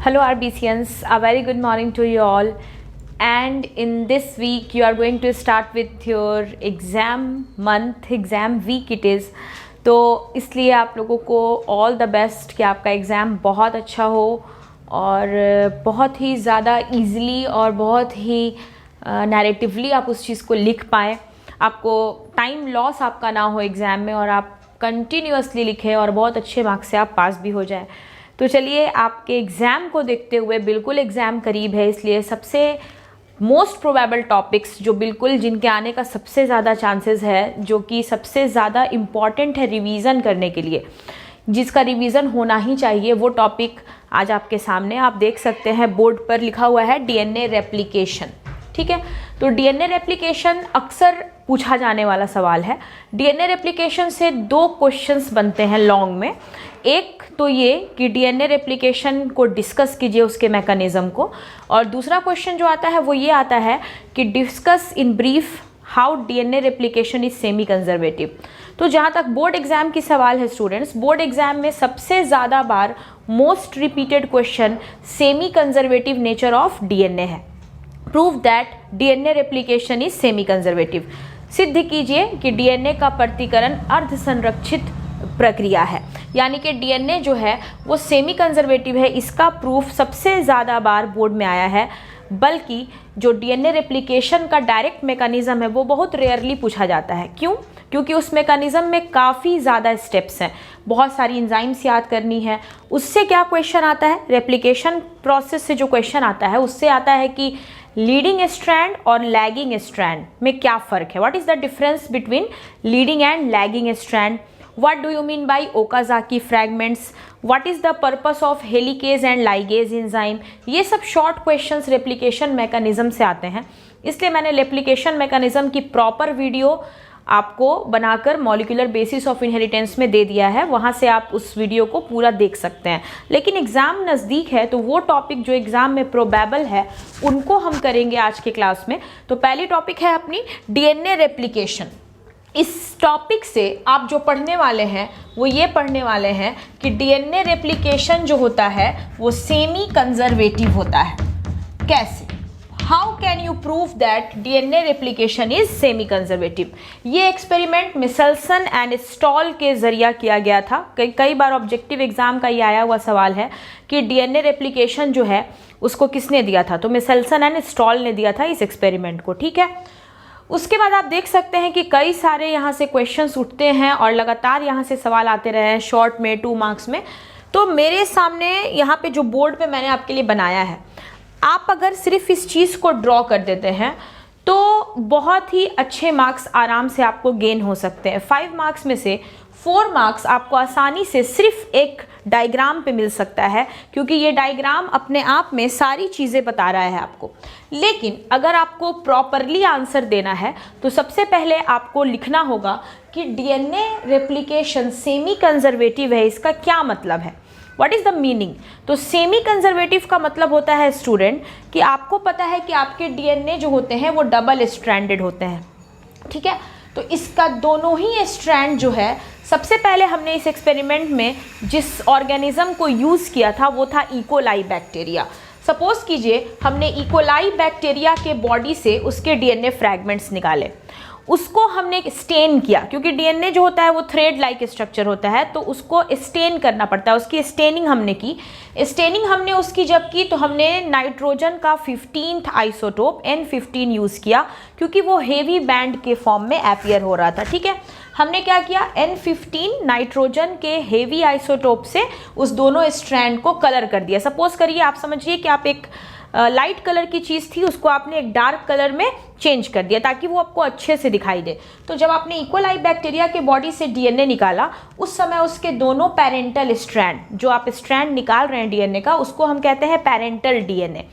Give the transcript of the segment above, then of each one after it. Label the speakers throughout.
Speaker 1: Hello RBCians, a very good morning to you all. And in this week you are going to start with your exam month, exam week it is. तो इसलिए आप लोगों को all the best कि आपका exam बहुत अच्छा हो और बहुत ही ज़्यादा ईज़िली और बहुत ही नैरेटिवली आप उस चीज़ को लिख पाएँ, आपको टाइम लॉस आपका ना हो एग्ज़ाम में और आप कंटिन्यूअसली लिखें और बहुत अच्छे मार्क्स से आप पास भी हो जाएं। तो चलिए आपके एग्ज़ाम को देखते हुए, बिल्कुल एग्ज़ाम करीब है इसलिए सबसे मोस्ट प्रोबेबल टॉपिक्स जो बिल्कुल जिनके आने का सबसे ज़्यादा चांसेस है, जो कि सबसे ज़्यादा इम्पॉर्टेंट है रिवीजन करने के लिए, जिसका रिवीजन होना ही चाहिए, वो टॉपिक आज आपके सामने आप देख सकते हैं। बोर्ड पर लिखा हुआ है डीएनए रेप्लिकेशन। ठीक है, तो डीएनए रेप्लिकेशन अक्सर पूछा जाने वाला सवाल है। डीएनए रेप्लिकेशन से दो क्वेश्चंस बनते हैं लॉन्ग में। एक तो ये कि डीएनए रेप्लिकेशन को डिस्कस कीजिए, उसके मैकेनिज्म को, और दूसरा क्वेश्चन जो आता है वो ये आता है कि discuss in brief how DNA replication is semi conservative. तो जहाँ तक बोर्ड एग्जाम की सवाल है स्टूडेंट्स, बोर्ड एग्जाम में सबसे ज़्यादा बार most repeated question semi conservative nature of DNA है। Prove that DNA replication is semi conservative. सिद्ध कीजिए कि डीएनए का प्रतिकरण अर्ध संरक्षित प्रक्रिया है, यानी कि डीएनए जो है वो सेमी कंजर्वेटिव है। इसका प्रूफ सबसे ज़्यादा बार बोर्ड में आया है, बल्कि जो डीएनए रेप्लिकेशन का डायरेक्ट मैकेनिज्म है वो बहुत रेयरली पूछा जाता है। क्यों? क्योंकि उस मैकेनिज्म में काफ़ी ज़्यादा स्टेप्स हैं, बहुत सारी एंजाइम्स याद करनी है। उससे क्या क्वेश्चन आता है, रेप्लिकेशन प्रोसेस से जो क्वेश्चन आता है उससे आता है कि लीडिंग स्ट्रैंड और लैगिंग स्ट्रैंड में क्या फ़र्क है, what is the difference between leading and lagging strand, what do you mean by Okazaki fragments, what is the purpose of helicase and ligase enzyme। ये सब शॉर्ट क्वेश्चंस रेप्लिकेशन मैकेनिज्म से आते हैं। इसलिए मैंने रेप्लिकेशन मैकेनिज्म की proper video आपको बनाकर मॉलिक्यूलर बेसिस ऑफ इनहेरिटेंस में दे दिया है, वहाँ से आप उस वीडियो को पूरा देख सकते हैं। लेकिन एग्ज़ाम नज़दीक है तो वो टॉपिक जो एग्ज़ाम में प्रोबेबल है उनको हम करेंगे आज के क्लास में। तो पहली टॉपिक है अपनी डीएनए रेप्लिकेशन। इस टॉपिक से आप जो पढ़ने वाले हैं वो ये पढ़ने वाले हैं कि डीएनए रेप्लिकेशन जो होता है वो सेमी कंजर्वेटिव होता है। कैसे? How can you prove that DNA replication is semi conservative? ये एक्सपेरिमेंट मिसेल्सन एंड स्टॉल के जरिया किया गया था। कई बार ऑब्जेक्टिव एग्जाम का ये आया हुआ सवाल है कि डीएनए रेप्लिकेशन जो है उसको किसने दिया था, तो मिसेल्सन एंड स्टॉल ने दिया था इस एक्सपेरिमेंट को। ठीक है, उसके बाद आप देख सकते हैं कि कई सारे यहाँ से क्वेश्चंस उठते हैं और लगातार यहाँ से सवाल आते रहे हैं शॉर्ट में 2 मार्क्स में। तो मेरे सामने यहाँ पे जो बोर्ड पे मैंने आपके लिए बनाया है, आप अगर सिर्फ इस चीज़ को ड्रॉ कर देते हैं तो बहुत ही अच्छे मार्क्स आराम से आपको गेन हो सकते हैं। 5 मार्क्स में से 4 मार्क्स आपको आसानी से सिर्फ एक डायग्राम पे मिल सकता है, क्योंकि ये डायग्राम अपने आप में सारी चीज़ें बता रहा है आपको। लेकिन अगर आपको प्रॉपरली आंसर देना है तो सबसे पहले आपको लिखना होगा कि डीएनए रेप्लिकेशन सेमी कंजर्वेटिव है, इसका क्या मतलब है, व्हाट इज़ द मीनिंग। तो सेमी कंजर्वेटिव का मतलब होता है स्टूडेंट कि आपको पता है कि आपके डीएनए जो होते हैं वो डबल स्ट्रैंडेड होते हैं। ठीक है, तो इसका दोनों ही स्ट्रैंड जो है, सबसे पहले हमने इस एक्सपेरिमेंट में जिस ऑर्गेनिज्म को यूज़ किया था वो था इकोलाई बैक्टीरिया। सपोज कीजिए हमने इकोलाई बैक्टीरिया के बॉडी से उसके डीएनए फ्रैगमेंट्स निकाले, उसको हमने स्टेन किया, क्योंकि डीएनए जो होता है वो थ्रेड लाइक स्ट्रक्चर होता है, तो उसको स्टेन करना पड़ता है। उसकी स्टेनिंग हमने की। स्टेनिंग हमने उसकी जब की तो हमने नाइट्रोजन का 15th आइसोटोप N15 यूज़ किया, क्योंकि वो हेवी बैंड के फॉर्म में अपीयर हो रहा था। ठीक है, हमने क्या किया, N15 नाइट्रोजन के हेवी आइसोटोप से उस दोनों स्ट्रैंड को कलर कर दिया। सपोज करिए, आप समझिए कि आप एक लाइट कलर की चीज़ थी, उसको आपने एक डार्क कलर में चेंज कर दिया ताकि वो आपको अच्छे से दिखाई दे। तो जब आपने इकोलाई बैक्टीरिया के बॉडी से डीएनए निकाला, उस समय उसके दोनों पेरेंटल स्ट्रैंड, जो आप स्ट्रैंड निकाल रहे हैं डीएनए का, उसको हम कहते हैं पेरेंटल डीएनए।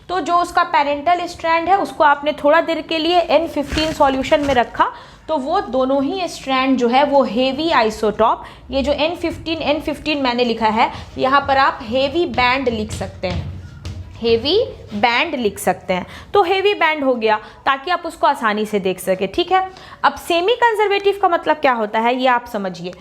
Speaker 1: तो जो उसका पेरेंटल स्ट्रैंड है उसको आपने थोड़ा देर के लिए N15 सॉल्यूशन में रखा, तो वो दोनों ही स्ट्रैंड जो है वो हेवी आइसोटॉप, ये जो N15 मैंने लिखा है यहाँ पर आप हेवी बैंड लिख सकते हैं, हेवी बैंड लिख सकते हैं। तो हेवी बैंड हो गया ताकि आप उसको आसानी से देख सके। ठीक है, अब सेमी कंजर्वेटिव का मतलब क्या होता है ये आप समझिए।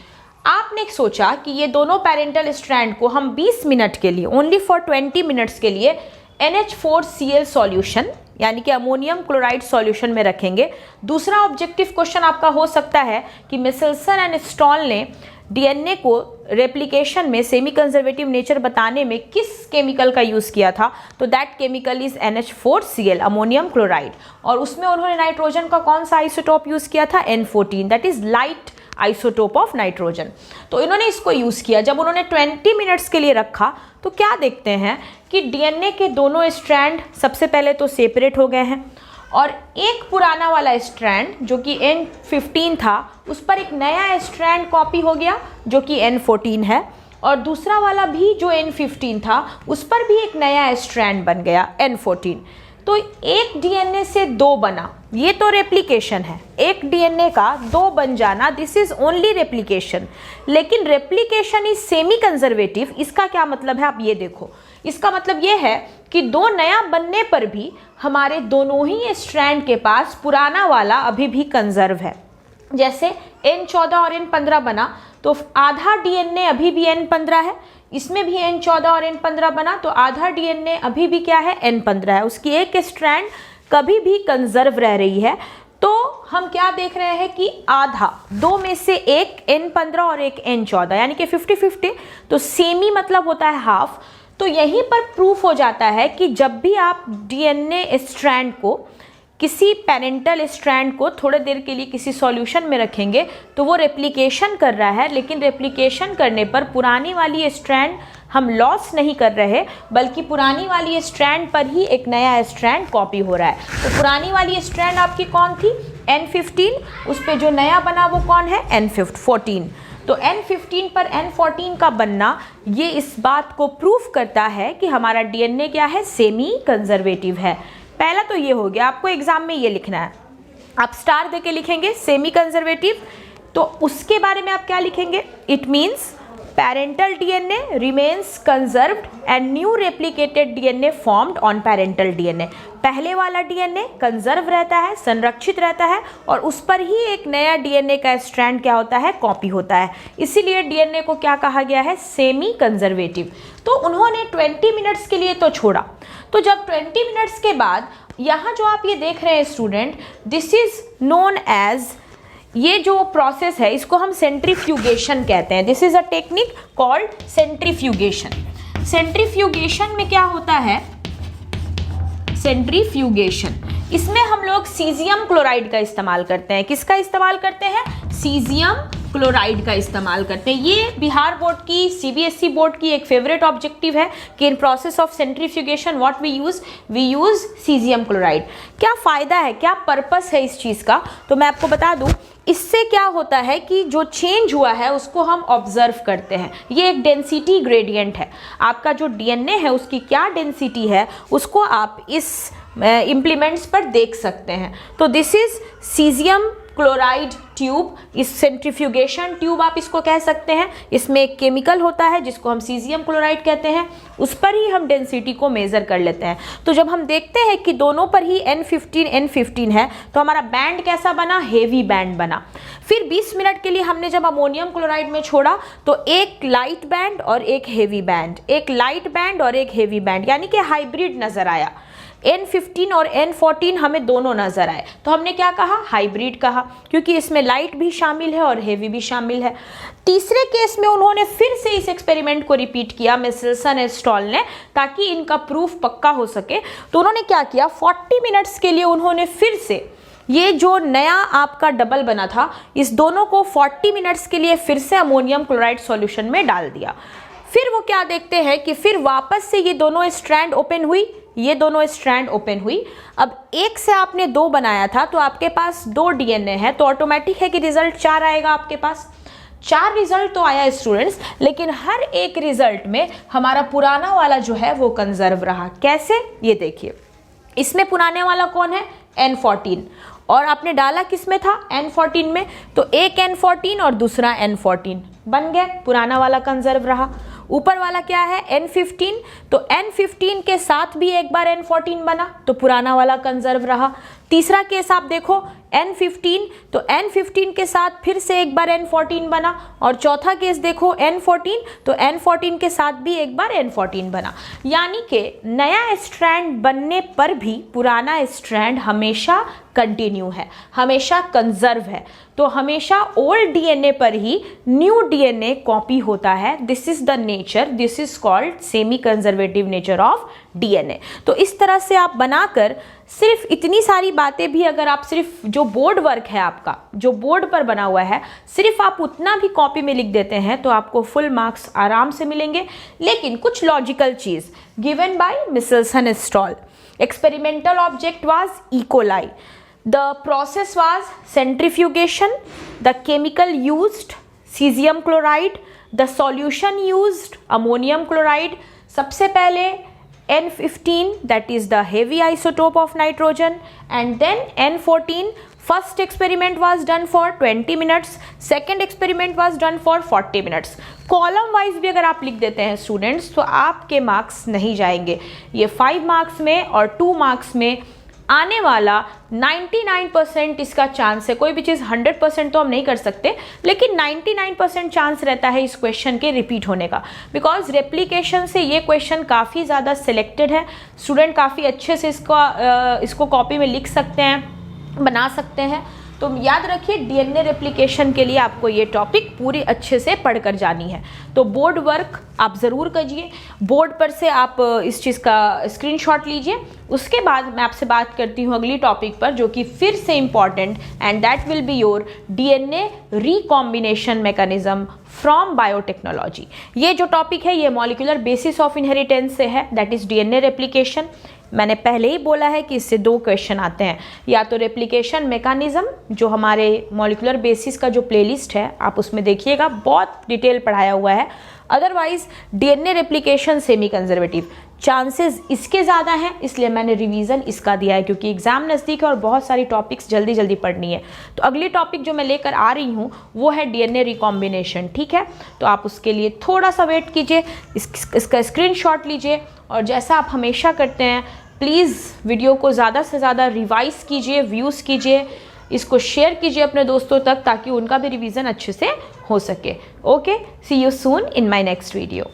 Speaker 1: आपने सोचा कि ये दोनों पेरेंटल स्ट्रैंड को हम 20 मिनट के लिए, ओनली फॉर 20 मिनट्स के लिए NH4Cl सॉल्यूशन यानी कि अमोनियम क्लोराइड सॉल्यूशन में रखेंगे। दूसरा ऑब्जेक्टिव क्वेश्चन आपका हो सकता है कि मिचेल्सन एंड स्टॉल ने डीएनए को रेप्लिकेशन में सेमी कंजर्वेटिव नेचर बताने में किस केमिकल का यूज़ किया था, तो that chemical is NH4Cl ammonium chloride, और उसमें उन्होंने नाइट्रोजन का कौन सा आइसोटोप यूज़ किया था, N14, that is light isotope of nitrogen. तो इन्होंने इसको यूज़ किया। जब उन्होंने 20 मिनट्स के लिए रखा तो क्या देखते हैं कि डीएनए के दोनों स्ट्रैंड सबसे पहले तो सेपरेट हो गए हैं, और एक पुराना वाला स्ट्रैंड जो कि N15 था उस पर एक नया स्ट्रैंड कॉपी हो गया जो कि N14 है, और दूसरा वाला भी जो N15 था उस पर भी एक नया स्ट्रैंड बन गया N14। तो एक डीएनए से दो बना, ये तो रेप्लिकेशन है। एक डीएनए का दो बन जाना, दिस इज ओनली रेप्लिकेशन। लेकिन रेप्लिकेशन इज सेमी कंजर्वेटिव, इसका क्या मतलब है आप ये देखो। इसका मतलब ये है कि दो नया बनने पर भी हमारे दोनों ही स्ट्रैंड के पास पुराना वाला अभी भी कंजर्व है। जैसे N14 और N15 बना तो आधा डीएनए अभी भी N15 है, इसमें भी N14 और N15 बना तो आधा डीएनए अभी भी क्या है, N15 है। उसकी एक स्ट्रैंड कभी भी कंजर्व रह रही है। तो हम क्या देख रहे हैं कि आधा, दो में से एक N15 और एक N14 यानी कि 50-50, तो सेमी मतलब होता है हाफ। तो यहीं पर प्रूफ हो जाता है कि जब भी आप डीएनए स्ट्रैंड को, किसी पेरेंटल स्ट्रैंड को थोड़े देर के लिए किसी सॉल्यूशन में रखेंगे तो वो रेप्लिकेशन कर रहा है, लेकिन रेप्लिकेशन करने पर पुरानी वाली स्ट्रैंड हम लॉस नहीं कर रहे, बल्कि पुरानी वाली स्ट्रैंड पर ही एक नया स्ट्रैंड कॉपी हो रहा है। तो पुरानी वाली स्ट्रैंड आपकी कौन थी, N15, उस पर जो नया बना वो कौन है, N14। तो N15 पर N14 का बनना ये इस बात को प्रूफ करता है कि हमारा डीएनए क्या है, सेमी कंजर्वेटिव है। पहला तो ये हो गया, आपको एग्जाम में ये लिखना है, आप स्टार देके लिखेंगे सेमी कंजर्वेटिव। तो उसके बारे में आप क्या लिखेंगे, it means parental DNA remains conserved and new replicated DNA formed on parental DNA. पहले वाला डीएनए कंजर्व रहता है, संरक्षित रहता है, और उस पर ही एक नया डीएनए का स्ट्रैंड क्या होता है, कॉपी होता है। इसीलिए डीएनए को क्या कहा गया है, सेमी कंजर्वेटिव। तो उन्होंने 20 मिनट्स के लिए तो छोड़ा। तो जब 20 मिनट्स के बाद यहाँ जो आप ये देख रहे हैं student, this is known as, ये जो प्रोसेस है इसको हम सेंट्रीफ्यूगेशन कहते हैं। This is a technique called centrifugation. Centrifugation में क्या होता है, सेंट्रीफ्यूगेशन, इसमें हम लोग सीजियम क्लोराइड का इस्तेमाल करते हैं। किसका इस्तेमाल करते हैं, सीजियम क्लोराइड का इस्तेमाल करते हैं। ये बिहार बोर्ड की, सीबीएसई बोर्ड की एक फेवरेट ऑब्जेक्टिव है कि in process of centrifugation what we use caesium chloride. क्या फ़ायदा है, क्या पर्पस है इस चीज़ का, तो मैं आपको बता दूं। इससे क्या होता है कि जो चेंज हुआ है उसको हम ऑब्जर्व करते हैं। ये एक डेंसिटी ग्रेडियंट है, आपका जो डीएनए है उसकी क्या डेंसिटी है उसको आप इस इम्प्लीमेंट्स पर देख सकते हैं। तो this is caesium chloride tube, इस सेंट्रीफ्यूगेशन ट्यूब आप इसको कह सकते हैं। इसमें एक केमिकल होता है जिसको हम सीजियम क्लोराइड कहते हैं, उस पर ही हम डेंसिटी को मेज़र कर लेते हैं। तो जब हम देखते हैं कि दोनों पर ही N15 है तो हमारा बैंड कैसा बना, हेवी बैंड बना। फिर 20 मिनट के लिए हमने जब अमोनियम क्लोराइड में छोड़ा तो एक लाइट बैंड और एक हेवी बैंड, एक लाइट बैंड और एक हेवी बैंड, यानी कि हाइब्रिड नज़र आया। N15 और N14 हमें दोनों नजर आए तो हमने क्या कहा, हाइब्रिड कहा, क्योंकि इसमें लाइट भी शामिल है और हेवी भी शामिल है। तीसरे केस में उन्होंने फिर से इस एक्सपेरिमेंट को रिपीट किया मिचेल्सन एंड स्टॉल ने, ताकि इनका प्रूफ पक्का हो सके। तो उन्होंने क्या किया, 40 मिनट्स के लिए उन्होंने फिर से ये जो नया आपका डबल बना था इस दोनों को 40 मिनट्स के लिए फिर से अमोनियम क्लोराइड सॉल्यूशन में डाल दिया। फिर वो क्या देखते हैं कि फिर वापस से ये दोनों स्ट्रैंड ओपन हुई, ये दोनों स्ट्रैंड ओपन हुई। अब एक से आपने दो बनाया था तो आपके पास 2 डीएनए है, तो ऑटोमेटिक है कि रिजल्ट 4 आएगा आपके पास। 4 रिजल्ट तो आया स्टूडेंट्स, लेकिन हर एक रिजल्ट में हमारा पुराना वाला जो है वो कंजर्व रहा। कैसे, ये देखिए, इसमें पुराने वाला कौन है, N14, और आपने डाला किस में था, N14 में, तो एक N14 और दूसरा N14 बन गए, पुराना वाला कंजर्व रहा। ऊपर वाला क्या है, N15, तो N15 के साथ भी एक बार N14 बना तो पुराना वाला कंजर्व रहा। तीसरा केस आप देखो N15, तो N15 के साथ फिर से एक बार N14 बना, और चौथा केस देखो N14, तो N14 के साथ भी एक बार N14 बना। यानी कि नया स्ट्रैंड बनने पर भी पुराना स्ट्रैंड हमेशा कंटिन्यू है, हमेशा कंजर्व है। तो हमेशा ओल्ड डीएनए पर ही न्यू डीएनए कॉपी होता है। This is the nature, this is called semi conservative nature of DNA. तो इस तरह से आप बनाकर सिर्फ इतनी सारी बातें भी अगर आप सिर्फ जो बोर्ड वर्क है आपका, जो बोर्ड पर बना हुआ है, सिर्फ आप उतना भी कॉपी में लिख देते हैं तो आपको फुल मार्क्स आराम से मिलेंगे। लेकिन कुछ लॉजिकल चीज given by Meselson Stahl. Experimental object was E coli, the process was centrifugation, the chemical used cesium chloride, the solution used ammonium chloride। सबसे पहले N15 that is the heavy isotope of nitrogen, and then N14 first experiment was done for 20 minutes, second experiment was done for 40 minutes। Column wise भी अगर आप लिख देते हैं students तो आपके मार्क्स नहीं जाएंगे। ये 5 मार्क्स में और 2 मार्क्स में आने वाला 99% इसका चांस है। कोई भी चीज़ 100% तो हम नहीं कर सकते, लेकिन 99% चांस रहता है इस क्वेश्चन के रिपीट होने का, बिकॉज रेप्लिकेशन से ये क्वेश्चन काफ़ी ज़्यादा सिलेक्टेड है। स्टूडेंट काफ़ी अच्छे से इसको कॉपी में लिख सकते हैं, बना सकते हैं। तो याद रखिए डीएनए रेप्लिकेशन के लिए आपको ये टॉपिक पूरी अच्छे से पढ़कर जानी है। तो बोर्ड वर्क आप ज़रूर करिए, बोर्ड पर से आप इस चीज़ का स्क्रीनशॉट लीजिए। उसके बाद मैं आपसे बात करती हूँ अगली टॉपिक पर, जो कि फिर से important, and that will be your DNA recombination mechanism from biotechnology. ये जो टॉपिक है ये मॉलिक्यूलर बेसिस ऑफ इनहेरिटेंस से है, दैट इज डीएनए रेप्लिकेशन। मैंने पहले ही बोला है कि इससे 2 क्वेश्चन आते हैं, या तो रेप्लिकेशन मैकेनिज्म जो हमारे मॉलिक्यूलर बेसिस का जो प्लेलिस्ट है आप उसमें देखिएगा, बहुत डिटेल पढ़ाया हुआ है। Otherwise DNA replication semi conservative chances इसके ज़्यादा हैं, इसलिए मैंने रिवीजन इसका दिया है, क्योंकि एग्जाम नज़दीक है और बहुत सारी टॉपिक्स जल्दी जल्दी पढ़नी है। तो अगली टॉपिक जो मैं लेकर आ रही हूँ वो है डीएनए रिकॉम्बिनेशन, ठीक है। तो आप उसके लिए थोड़ा सा वेट कीजिए, इसका स्क्रीनशॉट लीजिए, और जैसा आप हमेशा करते हैं प्लीज़ वीडियो को ज़्यादा से ज़्यादा रिवाइज कीजिए, व्यूज़ कीजिए, इसको शेयर कीजिए अपने दोस्तों तक, ताकि उनका भी रिवीजन अच्छे से हो सके। Okay, see you soon in my next video.